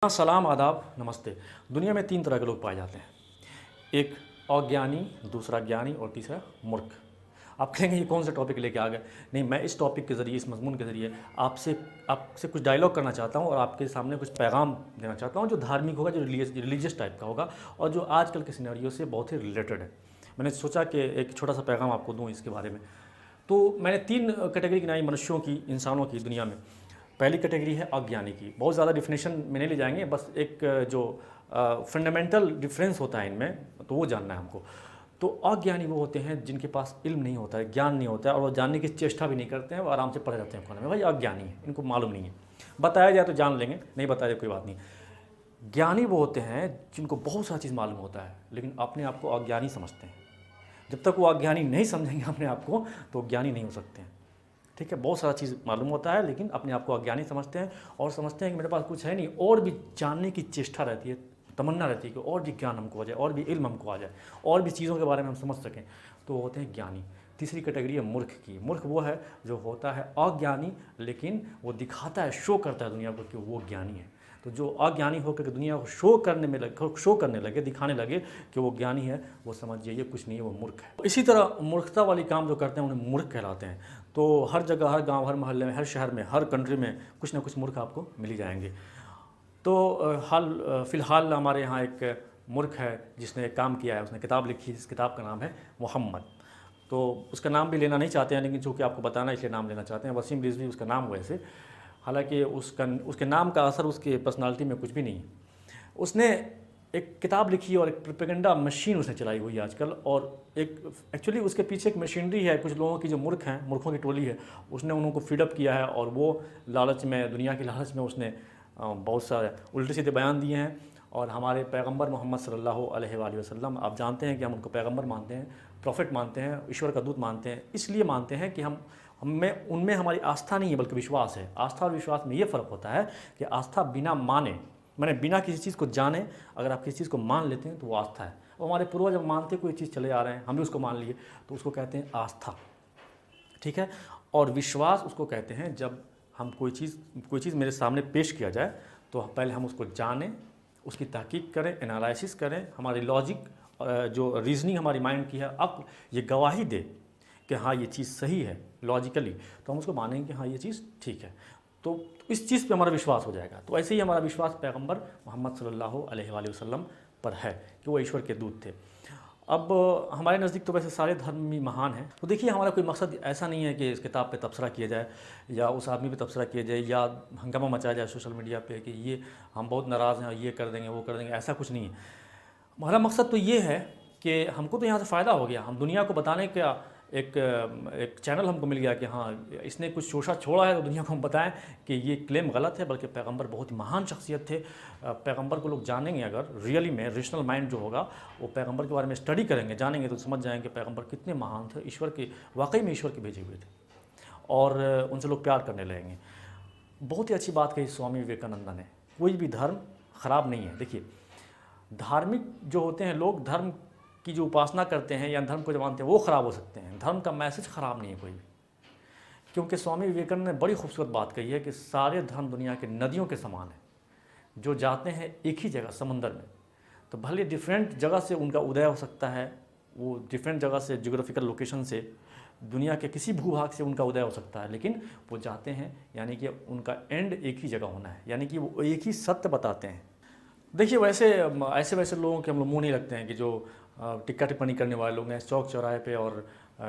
हाँ, सलाम, आदाब, नमस्ते। दुनिया में 3 तरह के लोग पाए जाते हैं। एक अज्ञानी, दूसरा ज्ञानी और तीसरा मूर्ख। आप कहेंगे ये कौन सा टॉपिक लेके आ गए? नहीं, मैं इस टॉपिक के ज़रिए, इस मज़मून के ज़रिए आपसे आपसे कुछ डायलॉग करना चाहता हूँ और आपके सामने कुछ पैगाम देना चाहता हूँ जो धार्मिक होगा, जो रिलीजियस टाइप का होगा और जो आजकल के सिनेरियो से बहुत ही रिलेटेड है। मैंने सोचा कि एक छोटा-सा पैगाम आपको दूँ इसके बारे में। तो मैंने 3 कैटेगरी गिनाई मनुष्यों की, इंसानों की दुनिया में। पहली कैटेगरी है अज्ञानी की। बहुत ज़्यादा डिफिनेशन में नहीं ले जाएंगे, बस एक जो फंडामेंटल डिफरेंस होता है इनमें, तो वो जानना है हमको। तो अज्ञानी वो होते हैं जिनके पास इल्म नहीं होता है, ज्ञान नहीं होता है और वो जानने की चेष्टा भी नहीं करते हैं, वो आराम से पढ़ जाते हैं कोने में। भाई अज्ञानी है, इनको मालूम नहीं है। बताया जाए तो जान लेंगे, नहीं बताया जाए कोई बात नहीं। ज्ञानी वो होते हैं जिनको बहुत सारा चीज़ मालूम होता है लेकिन अपने आप को अज्ञानी समझते हैं। जब तक वो अज्ञानी नहीं समझेंगे अपने आप को तो ज्ञानी नहीं हो सकते हैं। ठीक है, बहुत सारा चीज़ मालूम होता है लेकिन अपने आप को अज्ञानी समझते हैं और समझते हैं कि मेरे पास कुछ है नहीं, और भी जानने की चेष्टा रहती है, तमन्ना रहती है कि और भी ज्ञान हमको आ जाए, और भी इल्म हमको आ जाए, और भी चीज़ों के बारे में हम समझ सकें। तो वो होते हैं ज्ञानी। तीसरी कैटेगरी है मूर्ख की। मूर्ख वो है जो होता है अज्ञानी लेकिन वो दिखाता है, शो करता है दुनिया को कि वो ज्ञानी है। तो जो अज्ञानी होकर के दुनिया को शो करने लगे, दिखाने लगे कि वो ज्ञानी है, वो समझ जाइए कुछ नहीं है, वो मूर्ख है। इसी तरह मूर्खता वाली काम जो करते हैं उन्हें मूर्ख कहलाते हैं। तो हर जगह, हर गांव, हर मोहल्ले में, हर शहर में, हर कंट्री में कुछ ना कुछ मूर्ख आपको मिल ही जाएंगे। तो फ़िलहाल हमारे यहाँ एक मूर्ख है जिसने एक काम किया है, उसने किताब लिखी, जिस किताब का नाम है मोहम्मद। तो उसका नाम भी लेना नहीं चाहते हैं लेकिन चूँकि आपको बताना है इसलिए नाम लेना चाहते हैं। वसीम रिजवी उसका नाम वैसे, हालांकि उसके नाम का असर उसके पर्सनालिटी में कुछ भी नहीं है। उसने एक किताब लिखी और एक प्रोपेगेंडा मशीन उसने चलाई हुई है आजकल, और एक एक्चुअली उसके पीछे एक मशीनरी है। कुछ लोगों की जो मूर्ख हैं, मूर्खों की टोली है, उसने उनको फीडअप किया है और वो लालच में, दुनिया की लालच में उसने बहुत सारे उल्टे सीधे बयान दिए हैं। और हमारे पैगंबर मोहम्मद सल्लल्लाहु अलैहि वसल्लम, आप जानते हैं कि हम उनको पैगंबर मानते हैं, प्रॉफिट मानते हैं, ईश्वर का दूत मानते हैं। इसलिए मानते हैं कि हमें उनमें हमारी आस्था नहीं है बल्कि विश्वास है। आस्था और विश्वास में ये फ़र्क होता है कि आस्था बिना माने, मैंने बिना किसी चीज़ को जाने, अगर आप किसी चीज़ को मान लेते हैं तो वो आस्था है। और हमारे पूर्वज जब मानते कोई चीज़ चले आ रहे हैं, हम भी उसको मान लिए, तो उसको कहते हैं आस्था। ठीक है। और विश्वास उसको कहते हैं जब हम कोई चीज़ मेरे सामने पेश किया जाए तो पहले हम उसको जानें, उसकी तहकीक करें, एनालिसिस करें, हमारी लॉजिक जो रीजनिंग हमारी माइंड की है अब ये गवाही दे कि हाँ ये चीज़ सही है लॉजिकली, तो हम उसको मानेंगे कि हाँ ये चीज़ ठीक है। तो इस चीज़ पे हमारा विश्वास हो जाएगा। तो ऐसे ही हमारा विश्वास पैगंबर मोहम्मद सल्लल्लाहु अलैहि वसल्लम पर है कि वो ईश्वर के दूत थे। अब हमारे नज़दीक तो वैसे सारे धर्म ही महान हैं। तो देखिए, हमारा कोई मकसद ऐसा नहीं है कि इस किताब पे तबसरा किया जाए या उस आदमी पे तबसरा किया जाए या हंगामा मचाया जाए सोशल मीडिया पे कि ये हम बहुत नाराज़ हैं और ये कर देंगे, वो कर देंगे। ऐसा कुछ नहीं है। हमारा मकसद तो ये है कि हमको तो यहाँ से फ़ायदा हो गया, हम दुनिया को बताने का एक चैनल हमको मिल गया कि हाँ इसने कुछ शोशा छोड़ा है तो दुनिया को हम बताएं कि ये क्लेम गलत है, बल्कि पैगंबर बहुत ही महान शख्सियत थे। पैगंबर को लोग जानेंगे, अगर रियली में रेशनल माइंड जो होगा वो पैगंबर के बारे में स्टडी करेंगे, जानेंगे, तो समझ जाएंगे कि पैगंबर कितने महान थे, ईश्वर के, वाकई में ईश्वर के भेजे हुए थे, और उनसे लोग प्यार करने लगेंगे। बहुत ही अच्छी बात कही स्वामी विवेकानंद ने, कोई भी धर्म ख़राब नहीं है। देखिए, धार्मिक जो होते हैं लोग, धर्म की जो उपासना करते हैं या धर्म को जो मानते हैं वो ख़राब हो सकते हैं, धर्म का मैसेज ख़राब नहीं है कोई भी। क्योंकि स्वामी विवेकानंद ने बड़ी खूबसूरत बात कही है कि सारे धर्म दुनिया के नदियों के समान हैं जो जाते हैं एक ही जगह, समंदर में। तो भले डिफरेंट जगह से उनका उदय हो सकता है, वो डिफरेंट जगह से, जियोग्राफिकल लोकेशन से, दुनिया के किसी भूभाग से उनका उदय हो सकता है, लेकिन वो जाते हैं, यानी कि उनका एंड एक ही जगह होना है, यानी कि वो एक ही सत्य बताते हैं। देखिए, ऐसे वैसे लोगों के हम लोग मुँह नहीं लगते हैं कि जो टिक्का टिप्पणी करने वाले लोग हैं, चौक चौराहे पे और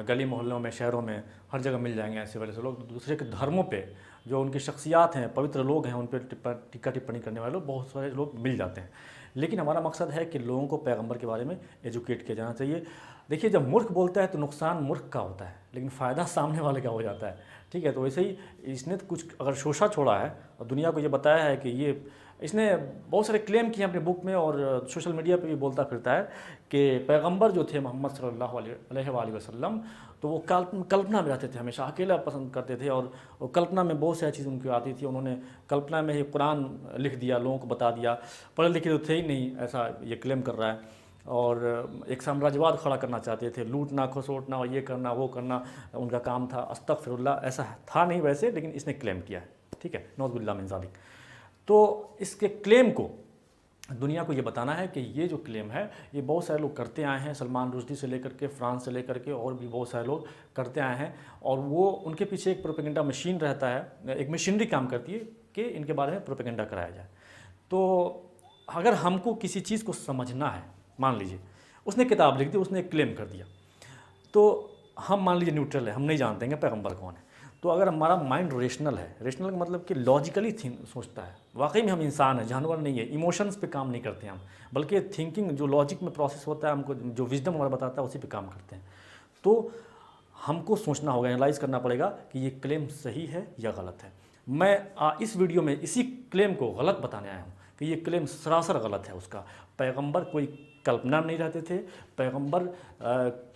गली मोहल्लों में, शहरों में, हर जगह मिल जाएंगे ऐसे वैसे लोग। दूसरे के धर्मों पे जो उनकी शख्सियात हैं, पवित्र लोग हैं, उन पर टिक्का टिप्पणी करने वाले लोग, बहुत सारे लोग मिल जाते हैं। लेकिन हमारा मकसद है कि लोगों को पैगंबर के बारे में एजुकेट किया जाना चाहिए। देखिए, जब मूर्ख बोलता है तो नुकसान मूर्ख का होता है लेकिन फ़ायदा सामने वाले का हो जाता है। ठीक है, तो वैसे ही इसने तो कुछ अगर शोशा छोड़ा है और दुनिया को ये बताया है कि ये, इसने बहुत सारे क्लेम किए अपने बुक में और सोशल मीडिया पे भी बोलता फिरता है कि पैगंबर जो थे मोहम्मद सल्लल्लाहु अलैहि वसल्लम, तो वो कल्पना में रहते थे, हमेशा अकेला पसंद करते थे, और कल्पना में बहुत सारी चीज़ उनकी आती थी। उन्होंने कल्पना में ही कुरान लिख दिया, लोगों को बता दिया। पढ़े लिखे तो थे ही नहीं, ऐसा ये क्लेम कर रहा है। और एक साम्राज्यवाद खड़ा करना चाहते थे, लूटना खसोटना और ये करना वो करना उनका काम था। अस्तगफिरुल्लाह, ऐसा था नहीं वैसे, लेकिन इसने क्लेम किया है। ठीक है, नौज़ुबिल्लाह मिन ज़ालिक। तो इसके क्लेम को दुनिया को ये बताना है कि ये जो क्लेम है ये बहुत सारे लोग करते आए हैं, सलमान रुश्दी से लेकर के, फ्रांस से लेकर के, और भी बहुत सारे लोग करते आए हैं। और वो उनके पीछे एक प्रोपेगेंडा मशीन रहता है, एक मशीनरी काम करती है कि इनके बारे में प्रोपेगेंडा कराया जाए। तो अगर हमको किसी चीज़ को समझना है, मान लीजिए उसने किताब लिख दी, उसने एक क्लेम कर दिया, तो हम मान लीजिए न्यूट्रल है, हम नहीं जानते हैं पैगंबर कौन है। तो अगर हमारा माइंड रेशनल है, रेशनल का मतलब कि लॉजिकली सोचता है, वाकई में हम इंसान हैं, जानवर नहीं है, इमोशंस पे काम नहीं करते हम, बल्कि थिंकिंग जो लॉजिक में प्रोसेस होता है, हमको जो विजडम हमारा बताता है उसी पे काम करते हैं। तो हमको सोचना होगा, एनालाइज करना पड़ेगा कि ये क्लेम सही है या गलत है। मैं इस वीडियो में इसी क्लेम को गलत बताने आया हूँ कि ये क्लेम सरासर गलत है उसका। पैगंबर कोई कल्पना नहीं रहते थे, पैगंबर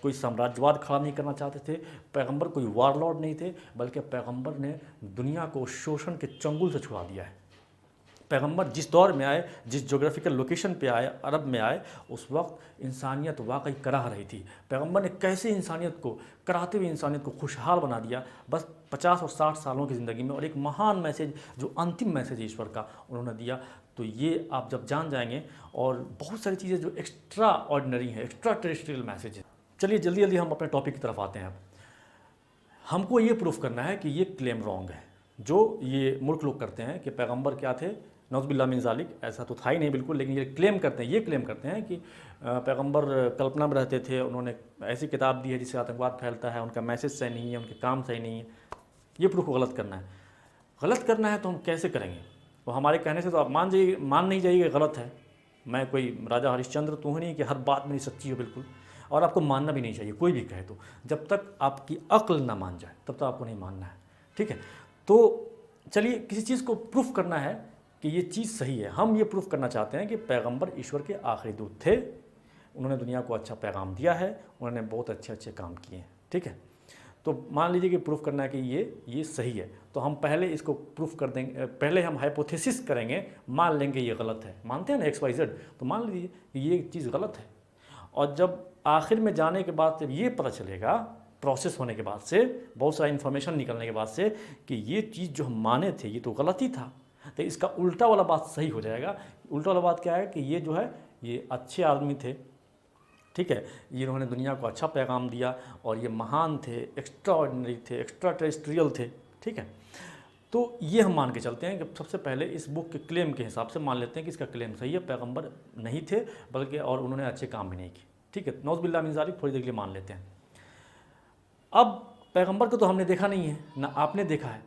कोई साम्राज्यवाद खड़ा नहीं करना चाहते थे, पैगंबर कोई वारलॉर्ड नहीं थे, बल्कि पैगंबर ने दुनिया को शोषण के चंगुल से छुड़ा दिया है। पैगंबर जिस दौर में आए, जिस जोग्राफिकल लोकेशन पे आए, अरब में आए, उस वक्त इंसानियत वाकई कराह रही थी। पैगंबर ने कैसे इंसानियत को, कराहते हुए इंसानियत को खुशहाल बना दिया, बस 50 और 60 सालों की ज़िंदगी में। और एक महान मैसेज, जो अंतिम मैसेज ईश्वर का उन्होंने दिया, तो ये आप जब जान जाएंगे। और बहुत सारी चीज़ें जो एक्स्ट्रा ऑर्डिनरी हैं, एक्स्ट्रा टेरेस्ट्रियल मैसेज है। चलिए जल्दी जल्दी हम अपने टॉपिक की तरफ आते हैं। अब हमको ये प्रूफ करना है कि ये क्लेम रॉन्ग है जो ये मूर्ख लोग करते हैं कि पैगंबर क्या थे, नौज़ुबिल्लाह मिन ज़ालिक, ऐसा तो था ही नहीं बिल्कुल, लेकिन ये क्लेम करते हैं कि पैगंबर कल्पना में रहते थे, उन्होंने ऐसी किताब दी है जिससे आतंकवाद फैलता है, उनका मैसेज सही नहीं है, उनके काम सही नहीं है। ये प्रूफ गलत करना है। गलत करना है तो हम कैसे करेंगे? वो हमारे कहने से तो आप मान नहीं जाइए गलत है। मैं कोई राजा हरिश्चंद्र तो हूँ नहीं कि हर बात मेरी सच्ची हो बिल्कुल, और आपको मानना भी नहीं चाहिए कोई भी कहे तो। जब तक आपकी अक्ल ना मान जाए तब तक आपको नहीं मानना है, ठीक है। तो चलिए किसी चीज़ को प्रूफ करना है कि ये चीज़ सही है। हम ये प्रूफ करना चाहते हैं कि पैगंबर ईश्वर के आखिरी दूत थे, उन्होंने दुनिया को अच्छा पैगाम दिया है, उन्होंने बहुत अच्छे अच्छे काम किए हैं, ठीक है। तो मान लीजिए कि प्रूफ करना है कि ये सही है, तो हम पहले इसको प्रूफ कर देंगे, पहले हम हाइपोथेसिस करेंगे, मान लेंगे ये गलत है, मानते हैं ना XYZ, तो मान लीजिए कि ये चीज़ गलत है। और जब आखिर में जाने के बाद जब ये पता चलेगा, प्रोसेस होने के बाद से, बहुत सारा इन्फॉर्मेशन निकलने के बाद से, कि ये चीज़ जो हम माने थे ये तो गलत ही था, तो इसका उल्टा वाला बात सही हो जाएगा। उल्टा वाला बात क्या है कि ये जो है ये अच्छे आदमी थे, ठीक है, इन्होंने दुनिया को अच्छा पैगाम दिया, और ये महान थे, एक्स्ट्रा ऑर्डिनरी थे, एक्स्ट्रा टेरेस्ट्रियल थे, ठीक है। तो ये हम मान के चलते हैं कि सबसे पहले इस बुक के क्लेम के हिसाब से मान लेते हैं कि इसका क्लेम सही है, पैगंबर नहीं थे बल्कि, और उन्होंने अच्छे काम भी नहीं किए, ठीक है। नौज़ुबिल्लाह मिन ज़ालिक थोड़ी देर के लिए मान लेते हैं। अब पैगंबर को तो हमने देखा नहीं है, ना आपने देखा है,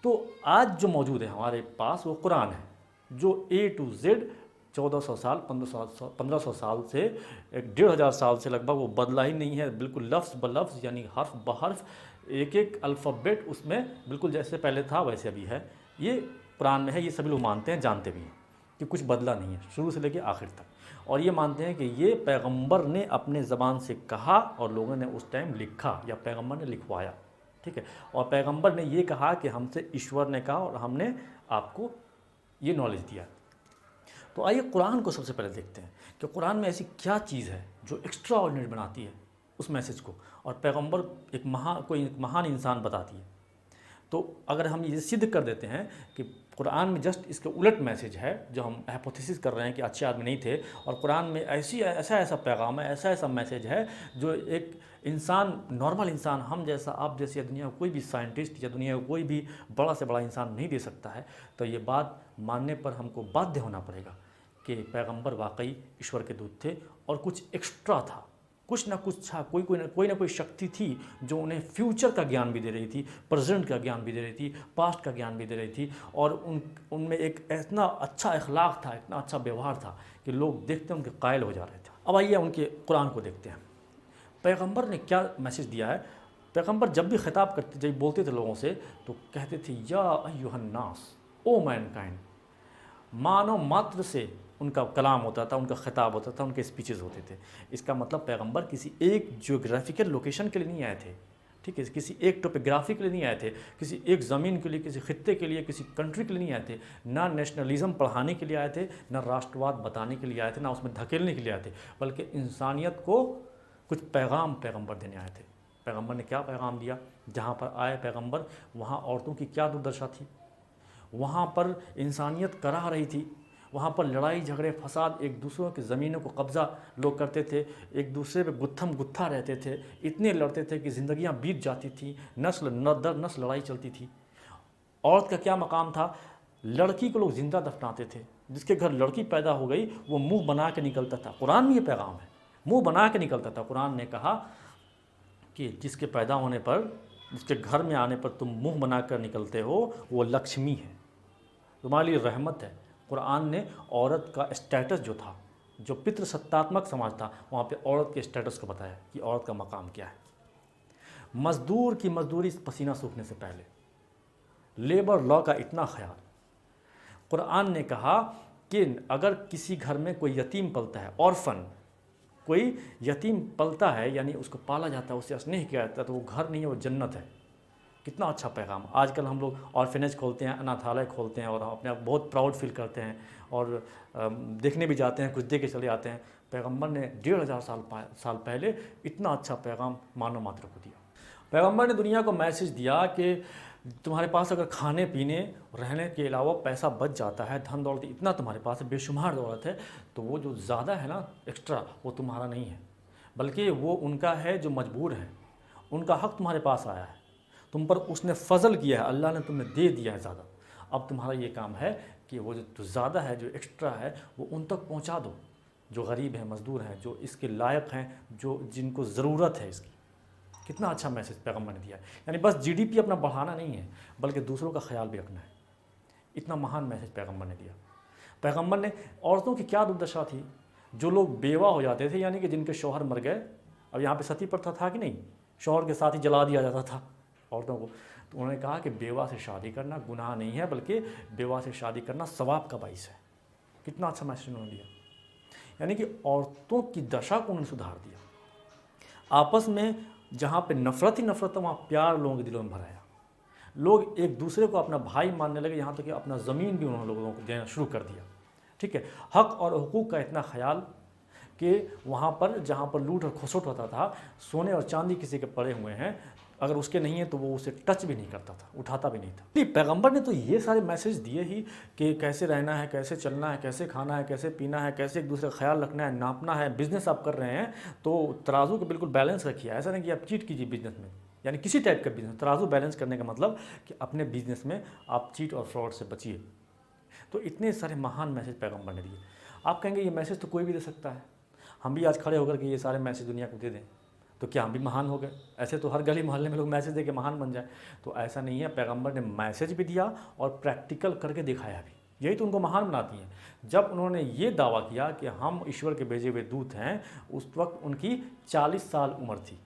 तो आज जो मौजूद है हमारे पास वो कुरान है, जो A to Z 1400 साल 1500 साल से 1500 साल से लगभग वो बदला ही नहीं है, बिल्कुल लफ्ज़ ब लफ्ज़, यानी हर्फ ब हर्फ, एक एक अल्फ़ाबेट उसमें बिल्कुल जैसे पहले था वैसे अभी है। ये कुरान में है, ये सभी लोग मानते हैं, जानते भी हैं कि कुछ बदला नहीं है शुरू से लेकर आखिर तक। और ये मानते हैं कि ये पैगंबर ने अपने ज़बान से कहा और लोगों ने उस टाइम लिखा, या पैगंबर ने लिखवाया, ठीक है। और पैगंबर ने ये कहा कि हमसे ईश्वर ने कहा और हमने आपको ये नॉलेज दिया। तो आइए कुरान को सबसे पहले देखते हैं कि कुरान में ऐसी क्या चीज़ है जो एक्स्ट्रा ऑर्डिनरी बनाती है उस मैसेज को, और पैगंबर कोई एक महान इंसान बताती है। तो अगर हम ये सिद्ध कर देते हैं कि कुरान में जस्ट इसके उलट मैसेज है, जो हम हाइपोथेसिस कर रहे हैं कि अच्छे आदमी नहीं थे, और कुरान में ऐसा पैगाम है, ऐसा मैसेज है जो एक इंसान, नॉर्मल इंसान, हम जैसा, आप जैसे, दुनिया का कोई भी साइंटिस्ट या दुनिया का कोई भी बड़ा से बड़ा इंसान नहीं दे सकता है, तो ये बात मानने पर हमको बाध्य होना पड़ेगा कि पैगंबर वाकई ईश्वर के दूत थे, और कुछ एक्स्ट्रा था, कुछ ना कुछ था, कोई ना कोई शक्ति थी जो उन्हें फ्यूचर का ज्ञान भी दे रही थी, प्रेजेंट का ज्ञान भी दे रही थी, पास्ट का ज्ञान भी दे रही थी, और उनमें एक इतना अच्छा अखलाक था, इतना अच्छा व्यवहार था कि लोग देखते उनके कायल हो जा रहे थे। अब आइए उनके कुरान को देखते हैं, पैगंबर ने क्या मैसेज दिया है। पैगंबर जब भी खिताब करते, जब बोलते थे लोगों से, तो कहते थे या अय्युहन्नास, ओ मैनकाइंड। मानव मात्र से उनका कलाम होता था, उनका खिताब होता था, उनके स्पीचेस होते थे। इसका मतलब पैगंबर किसी एक जियोग्राफिकल लोकेशन के लिए नहीं आए थे, ठीक है, किसी एक टोपोग्राफी के लिए नहीं आए थे, किसी एक ज़मीन के लिए, किसी खित्ते के लिए, किसी कंट्री के लिए नहीं आए थे, ना नेशनलिज्म पढ़ाने के लिए आए थे, ना राष्ट्रवाद बताने के लिए आए थे, ना उसमें धकेलने के लिए आए थे, बल्कि इंसानियत को कुछ पैगाम पैगंबर देने आए थे। पैगंबर ने क्या पैगाम दिया? जहाँ पर आए पैगंबर, वहाँ औरतों की क्या दुर्दशा थी, वहाँ पर इंसानियत कराह रही थी, वहाँ पर लड़ाई झगड़े फसाद, एक दूसरों की ज़मीनों को कब्ज़ा लोग करते थे, एक दूसरे पे गुत्थम गुत्था रहते थे, इतने लड़ते थे कि ज़िंदगियाँ बीत जाती थी, नस्ल न दर नस्ल लड़ाई चलती थी। औरत का क्या मकाम था? लड़की को लोग ज़िंदा दफनाते थे, जिसके घर लड़की पैदा हो गई वो मुंह बना के निकलता था। कुरान में ये पैगाम है, मुंह बना के निकलता था। कुरान ने कहा कि जिसके पैदा होने पर, जिसके घर में आने पर तुम मुंह बनाकर निकलते हो, वो लक्ष्मी है, तुम्हारे लिए रहमत है। कुरान ने औरत का स्टेटस जो था, जो पितृसत्तात्मक समाज था, वहाँ पे औरत के स्टेटस को बताया कि औरत का मकाम क्या है। मज़दूर की मजदूरी पसीना सूखने से पहले, लेबर लॉ का इतना ख्याल। कुरान ने कहा कि अगर किसी घर में कोई यतीम पलता है, ऑर्फन, कोई यतीम पलता है यानी उसको पाला जाता है, उससे स्नेह किया जाता है, तो वो घर नहीं है, वो जन्नत है। कितना अच्छा पैगाम। आजकल हम लोग ऑर्फेनेज खोलते हैं, अनाथालय खोलते हैं और हम अपने आप बहुत प्राउड फील करते हैं और देखने भी जाते हैं, कुछ दे के चले आते हैं। पैगंबर ने 1500 साल पहले इतना अच्छा पैगाम मानव मात्र को दिया। पैगंबर ने दुनिया को मैसेज दिया कि तुम्हारे पास अगर खाने पीने रहने के अलावा पैसा बच जाता है, धन दौलत इतना तुम्हारे पास है, बेशुमार दौलत है, तो वो जो ज़्यादा है ना एक्स्ट्रा, वो तुम्हारा नहीं है, बल्कि वो उनका है जो मजबूर है। उनका हक तुम्हारे पास आया है, तुम पर उसने फ़ज़ल किया है, अल्लाह ने तुम्हें दे दिया है ज़्यादा। अब तुम्हारा ये काम है कि वो जो ज़्यादा है, जो एक्स्ट्रा है, वो उन तक पहुँचा दो, जो गरीब हैं, मज़दूर हैं, जो इसके लायक हैं, जो जिनको ज़रूरत है इसकी। कितना अच्छा मैसेज पैगंबर ने दिया है। यानी बस जीडीपी अपना बढ़ाना नहीं है, बल्कि दूसरों का ख्याल भी रखना है। इतना महान मैसेज पैगंबर ने दिया। पैगंबर ने, औरतों की क्या दुर्दशा थी, जो लोग बेवा हो जाते थे, यानी कि जिनके शौहर मर गए। अब यहाँ पे सती प्रथा था कि नहीं, शौहर के साथ ही जला दिया जाता था औरतों को। तो उन्होंने कहा कि बेवा से शादी करना गुनाह नहीं है, बल्कि बेवा से शादी करना सवाब का बाइस है। कितना अच्छा मैसेज उन्होंने दिया। यानी कि औरतों की दशा को उन्होंने सुधार दिया। आपस में जहाँ पे नफ़रत ही नफ़रत है, वहाँ प्यार लोगों के दिलों में भराया। लोग एक दूसरे को अपना भाई मानने लगे, यहाँ तक कि अपना ज़मीन भी उन्होंने लोगों को देना शुरू कर दिया। ठीक है, हक़ और हुकूक़ का इतना ख्याल कि वहाँ पर जहाँ पर लूट और खसोट होता था, सोने और चांदी किसी के पड़े हुए हैं, अगर उसके नहीं है तो वो उसे टच भी नहीं करता था, उठाता भी नहीं था। पैगंबर ने तो ये सारे मैसेज दिए ही कि कैसे रहना है, कैसे चलना है, कैसे खाना है, कैसे पीना है, कैसे एक दूसरे का ख्याल रखना है, नापना है। बिज़नेस आप कर रहे हैं तो तराजू को बिल्कुल बैलेंस रखिए। ऐसा नहीं कि आप चीट कीजिए बिज़नेस में, यानी किसी टाइप का बिज़नेस। तराजू बैलेंस करने का मतलब कि अपने बिज़नेस में आप चीट और फ्रॉड से बचिए। तो इतने सारे महान मैसेज पैगंबर ने दिए। आप कहेंगे ये मैसेज तो कोई भी दे सकता है, हम भी आज खड़े होकर के ये सारे मैसेज दुनिया को दे दें तो क्या हम भी महान हो गए? ऐसे तो हर गली मोहल्ले में लोग मैसेज दे के महान बन जाए, तो ऐसा नहीं है। पैगंबर ने मैसेज भी दिया और प्रैक्टिकल करके दिखाया भी। यही तो उनको महान बनाती हैं। जब उन्होंने ये दावा किया कि हम ईश्वर के भेजे हुए दूत हैं, उस वक्त उनकी 40 साल उम्र थी।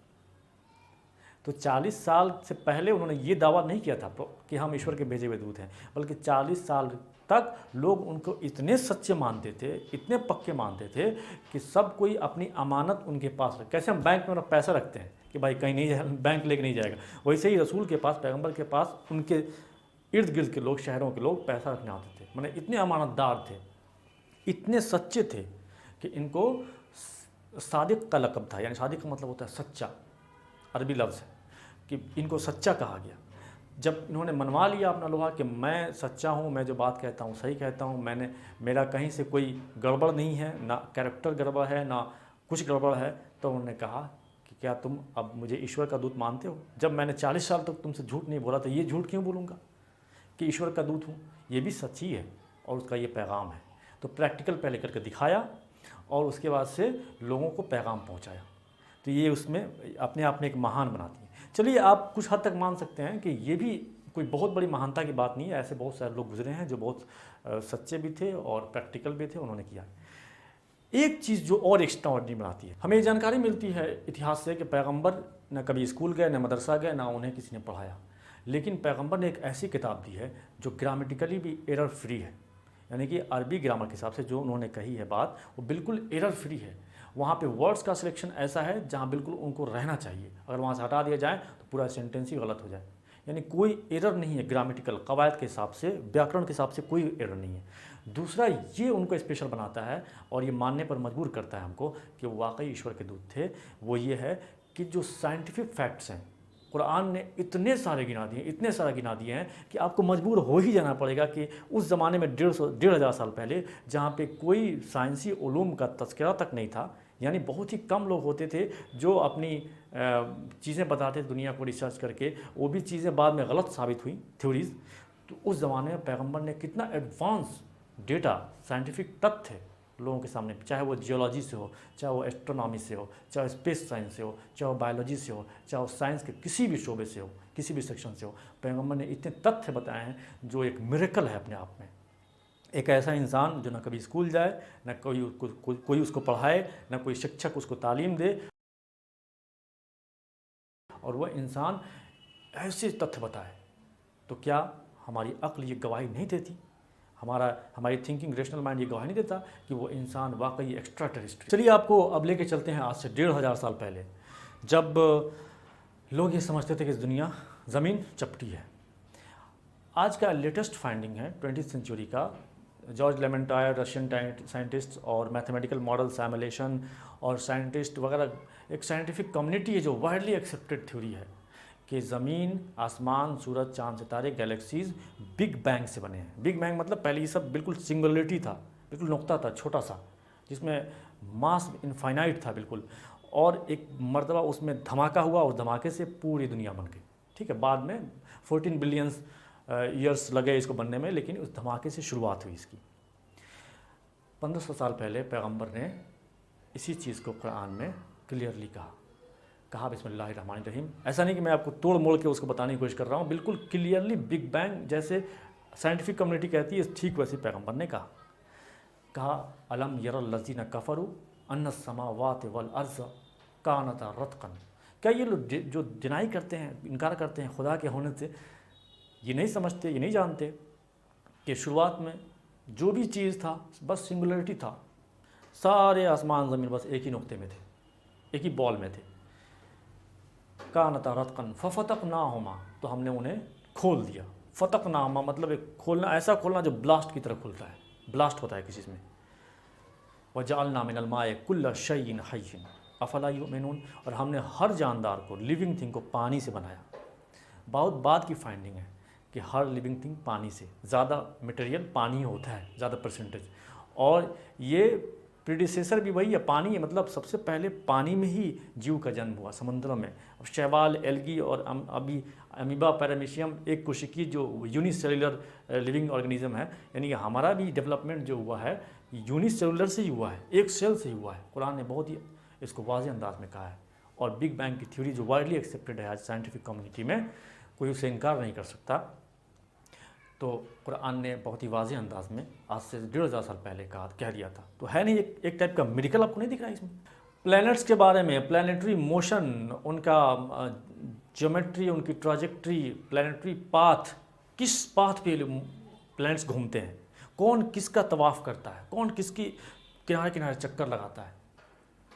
तो 40 साल से पहले उन्होंने ये दावा नहीं किया था कि हम ईश्वर के भेजे हुए दूत हैं, बल्कि 40 साल तक लोग उनको इतने सच्चे मानते थे, इतने पक्के मानते थे कि सब कोई अपनी अमानत उनके पास रखे। कैसे हम बैंक में अपना पैसा रखते हैं कि भाई कहीं नहीं जाए, बैंक लेके नहीं जाएगा, वैसे ही रसूल के पास, पैगंबर के पास, उनके इर्द गिर्द के लोग, शहरों के लोग पैसा रखने आते थे। माने इतने अमानतदार थे, इतने सच्चे थे कि इनको सादिक का लक़ब था। यानी सादिक का मतलब होता है सच्चा, अरबी लफ्ज़ है कि इनको सच्चा कहा गया। जब इन्होंने मनवा लिया अपना लोहा कि मैं सच्चा हूँ, मैं जो बात कहता हूँ सही कहता हूँ, मेरा कहीं से कोई गड़बड़ नहीं है, ना कैरेक्टर गड़बड़ है, ना कुछ गड़बड़ है, तो उन्होंने कहा कि क्या तुम अब मुझे ईश्वर का दूत मानते हो? जब मैंने 40 साल तक तुमसे झूठ नहीं बोला, तो ये झूठ क्यों बोलूँगा कि ईश्वर का दूत हूँ? ये भी सच्ची है और उसका ये पैगाम है। तो प्रैक्टिकल पहले करके दिखाया और उसके बाद से लोगों को पैगाम पहुँचाया। तो ये उसमें अपने आप में एक महान बनाती है। चलिए, आप कुछ हद तक मान सकते हैं कि ये भी कोई बहुत बड़ी महानता की बात नहीं है। ऐसे बहुत सारे लोग गुजरे हैं जो बहुत सच्चे भी थे और प्रैक्टिकल भी थे, उन्होंने किया। एक चीज़ जो और एक्स्ट्रा ऑर्डिनरी बनाती है, हमें जानकारी मिलती है इतिहास से कि पैगंबर न कभी स्कूल गए, न मदरसा गए, ना उन्हें किसी ने पढ़ाया, लेकिन पैगंबर ने एक ऐसी किताब दी है जो ग्रामेटिकली भी एरर फ्री है। यानी कि अरबी ग्रामर के हिसाब से जो उन्होंने कही है बात, वो बिल्कुल एरर फ्री है। वहाँ पे वर्ड्स का सिलेक्शन ऐसा है जहाँ बिल्कुल उनको रहना चाहिए, अगर वहाँ से हटा दिया जाए तो पूरा सेंटेंस ही गलत हो जाए। यानी कोई एरर नहीं है, ग्रामेटिकल कवायद के हिसाब से, व्याकरण के हिसाब से कोई एरर नहीं है। दूसरा, ये उनको स्पेशल बनाता है और ये मानने पर मजबूर करता है हमको कि वो वाकई ईश्वर के दूत थे। वो ये है कि जो साइंटिफिक फैक्ट्स हैं, कुरान ने इतने सारे गिना दिए, इतने सारे गिना दिए हैं कि आपको मजबूर हो ही जाना पड़ेगा कि उस ज़माने में 1,500 साल पहले जहाँ पे कोई साइंसी उलूम का तज़किरा तक नहीं था, यानी बहुत ही कम लोग होते थे जो अपनी चीज़ें बताते थे दुनिया को रिसर्च करके, वो भी चीज़ें बाद में गलत साबित हुई थ्योरीज़। तो उस ज़माने में पैगंबर ने कितना एडवांस डेटा, साइंटिफिक तथ्य लोगों के सामने, चाहे वो जियोलॉजी से हो, चाहे वो एस्ट्रोनॉमी से हो, चाहे स्पेस साइंस से हो, चाहे वो बायोलॉजी से हो, चाहे वो साइंस के किसी भी शोबे से हो, किसी भी सेक्शन से हो, पैगंबर ने इतने तथ्य बताए हैं जो एक मिरेकल है अपने आप में। एक ऐसा इंसान जो ना कभी स्कूल जाए, ना कोई उसको पढ़ाए, ना कोई शिक्षक उसको तालीम दे, और वह इंसान ऐसे तथ्य बताए, तो क्या हमारी अक्ल ये गवाही नहीं देती, हमारी थिंकिंग रेशनल माइंड ये गवाही नहीं देता कि वो इंसान वाकई एक्स्ट्रा टेरेस्ट्रियल। चलिए आपको अब लेके चलते हैं आज से 1,500 साल पहले, जब लोग ये समझते थे कि दुनिया ज़मीन चपटी है। आज का लेटेस्ट फाइंडिंग है 20th सेंचुरी का, जॉर्ज लेमेंटायर, रशियन साइंटिस्ट और मैथमेटिकल मॉडल सिमुलेशन और साइंटिस्ट वगैरह, एक साइंटिफिक कम्युनिटी है जो वाइडली एक्सेप्टेड थ्योरी है कि ज़मीन, आसमान, सूरज, चांद, सितारे, गैलेक्सीज बिग बैंग से बने हैं। बिग बैंग मतलब पहले ये सब बिल्कुल सिंगुलरिटी था, बिल्कुल नुक्ता था छोटा सा, जिसमें मास इनफाइनाइट था बिल्कुल, और एक मर्तबा उसमें धमाका हुआ और धमाके से पूरी दुनिया बन गई। ठीक है, बाद में 14 बिलियन ईयर्स लगे इसको बनने में, लेकिन उस धमाके से शुरुआत हुई इसकी। 1500 साल पहले पैगंबर ने इसी चीज़ को कुरान में क्लियरली कहा बिस्मिल्लाहिर्रहमानिर्रहीम। ऐसा नहीं कि मैं आपको तोड़ मोड़ के उसको बताने की कोशिश कर रहा हूँ, बिल्कुल क्लियरली बिग बैंग जैसे साइंटिफिक कम्युनिटी कहती है ठीक वैसे पैगंबर ने कहा अलम यरल्लज़ीना कफ़रू अन्नस समावाति वल अर्ज़ कानता रत्क़न। क्या ये लोग जो डिनाई करते हैं, इनकार करते हैं खुदा के होने से, ये नहीं समझते, ये नहीं जानते कि शुरुआत में जो भी चीज़ था बस सिंगुलरिटी था, सारे आसमान ज़मीन बस एक ही नुक्ते में थे, एक ही बॉल में थे। कानता रत्क़न फ़फ़तक़नाहुमा, तो हमने उन्हें खोल दिया। फ़तक़नाहुमा मतलब एक खोलना, ऐसा खोलना जो ब्लास्ट की तरह खुलता है, ब्लास्ट होता है किसी चीज़ में। वजअलना मिनल माए कुल्ल शैइन हय्यिन अफ़ला युमिनून, और हमने हर जानदार को, लिविंग थिंग को पानी से बनाया। बहुत बाद की फाइंडिंग है कि हर लिविंग थिंग पानी से, ज़्यादा मटेरियल पानी होता है, ज़्यादा परसेंटेज, और ये प्रीडिसेसर भी वही है, पानी है, मतलब सबसे पहले पानी में ही जीव का जन्म हुआ, समुद्रों में। शैवाल, एल्गी और अभी अमीबा, पैरामीशियम, एक कोशिकी जो यूनिसेलुलर लिविंग ऑर्गेनिज्म है, यानी कि हमारा भी डेवलपमेंट जो हुआ है यूनिसेलुलर से ही हुआ है, एक सेल से ही हुआ है। कुरान ने बहुत ही इसको वाज़ेह अंदाज में कहा है, और बिग बैंग की थ्योरी जो वाइडली एक्सेप्टेड है आज साइंटिफिक कम्युनिटी में, कोई उसे इनकार नहीं कर सकता। तो कुरान ने बहुत ही वाज़ेह अंदाज में आज से 1,500 साल पहले कह दिया था। तो है नहीं एक टाइप का मिरेकल आपको नहीं दिख रहा है इसमें? प्लैनेट्स के बारे में, प्लानिटरी मोशन, उनका ज्योमेट्री, उनकी ट्राजेक्ट्री, प्लानिटरी पाथ, किस पाथ पे प्लैनेट्स घूमते हैं, कौन किसका तवाफ़ करता है, कौन किसकी किनारे किनारे चक्कर लगाता है।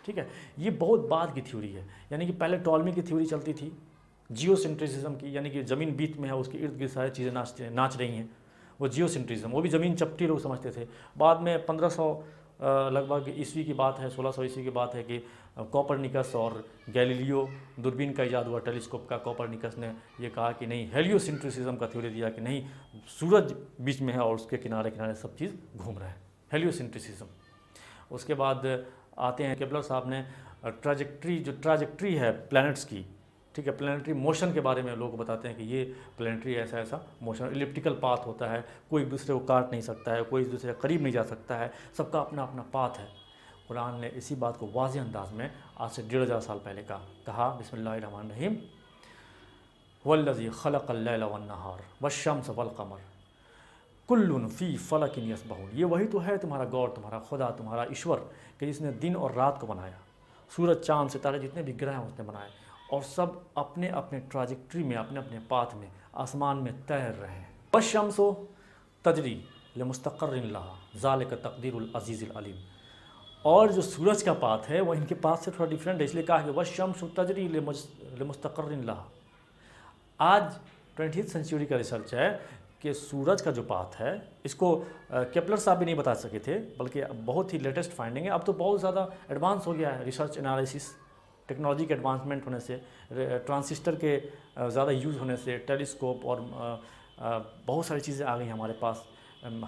ठीक है, ये बहुत बाद की थ्योरी है, यानी कि पहले टॉलमी की थ्योरी चलती थी जियोसेंट्रिसिज्म की, यानी कि ज़मीन बीच में है, उसके इर्द गिर्द सारी चीज़ें नाच रही हैं, वो जियोसेंट्रिज्म, वो भी ज़मीन चपटी लोग समझते थे। बाद में 1500 लगभग ईस्वी की बात है, 1600 ईस्वी की बात है कि कोपरनिकस और गैलीलियो, दूरबीन का इजाद हुआ, टेलीस्कोप का। कोपरनिकस ने ये कहा कि नहीं, हेलियोसेंट्रिसिज्म का थ्योरी दिया कि नहीं, सूरज बीच में है और उसके किनारे किनारे सब चीज़ घूम रहा है, हेलियोसेंट्रिसिज्म। उसके बाद आते हैं केपलर साहब ने ट्राजेक्ट्री है प्लैनेट्स की, ठीक है, प्लानिटरी मोशन के बारे में लोग बताते हैं कि ये प्लानिटरी ऐसा ऐसा मोशन, इलिप्टिकल पाथ होता है, कोई एक दूसरे को काट नहीं सकता है, कोई एक दूसरे के करीब नहीं जा सकता है, सबका अपना अपना पाथ है। कुरान ने इसी बात को वाज़ेह अंदाज में आज से 1,500 साल पहले कहा बिस्मिल्लाहिर्रहमानिर्रहीम वल्लज़ी खलक़ल लैला वन्नहार वश्शम्स वल्क़मर कुल्लुन फ़ी फ़लकिन यस्बहून। ये वही तो है तुम्हारा गॉड, तुम्हारा खुदा, तुम्हारा ईश्वर, कि जिसने दिन और रात को बनाया, सूरज, चाँद, सितारे, जितने भी ग्रह हैं उसने बनाए, और सब अपने अपने ट्राजेक्ट्री में, अपने अपने पाथ में आसमान में तैर रहे हैं। वश्शम्सो तजरी लिमुस्तक़र्रिन लहा ज़ालिक तक़दीरुल अज़ीज़िल अलीम। और जो सूरज का पाथ है वो इनके पाथ से थोड़ा डिफरेंट है, इसलिए कहा कि वश्शम्सो तजरी लिमुस्तक़र्रिन लहा। आज 20th सेंचुरी का रिसर्च है कि सूरज का जो पाथ है, इसको केपलर साहब भी नहीं बता सके थे, बल्कि बहुत ही लेटेस्ट फाइंडिंग है। अब तो बहुत ज़्यादा एडवांस हो गया है रिसर्च एनालिसिस, टेक्नोलॉजी के एडवांसमेंट होने से, ट्रांजिस्टर के ज़्यादा यूज़ होने से, टेलीस्कोप और बहुत सारी चीज़ें आ गई हैं हमारे पास,